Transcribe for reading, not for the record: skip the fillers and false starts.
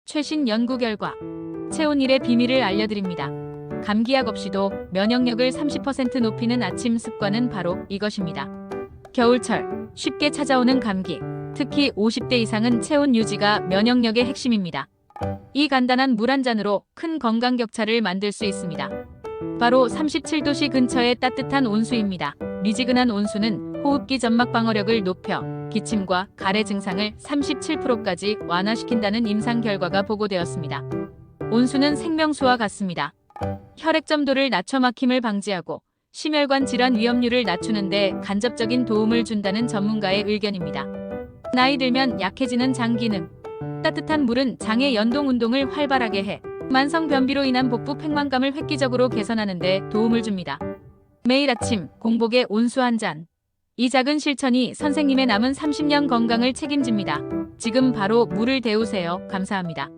최신 연구 결과 체온일의 비밀을 알려드립니다. 감기약 없이도 면역력을 30% 높이는 아침 습관은 바로 이것입니다. 겨울철 쉽게 찾아오는 감기, 특히 50대 이상은 체온 유지가 면역력의 핵심입니다. 이 간단한 물 한 잔으로 큰 건강 격차를 만들 수 있습니다. 바로 37도씨 근처의 따뜻한 온수입니다. 미지근한 온수는 호흡기 점막 방어력을 높여 기침과 가래 증상을 37%까지 완화시킨다는 임상 결과가 보고되었습니다. 온수는 생명수와 같습니다. 혈액 점도를 낮춰 막힘을 방지하고 심혈관 질환 위험률을 낮추는 데 간접적인 도움을 준다는 전문가의 의견입니다. 나이 들면 약해지는 장 기능. 따뜻한 물은 장의 연동 운동을 활발하게 해 만성 변비로 인한 복부 팽만감을 획기적으로 개선하는 데 도움을 줍니다. 매일 아침 공복에 온수 한 잔. 이 작은 실천이 선생님의 남은 30년 건강을 책임집니다. 지금 바로 물을 데우세요. 감사합니다.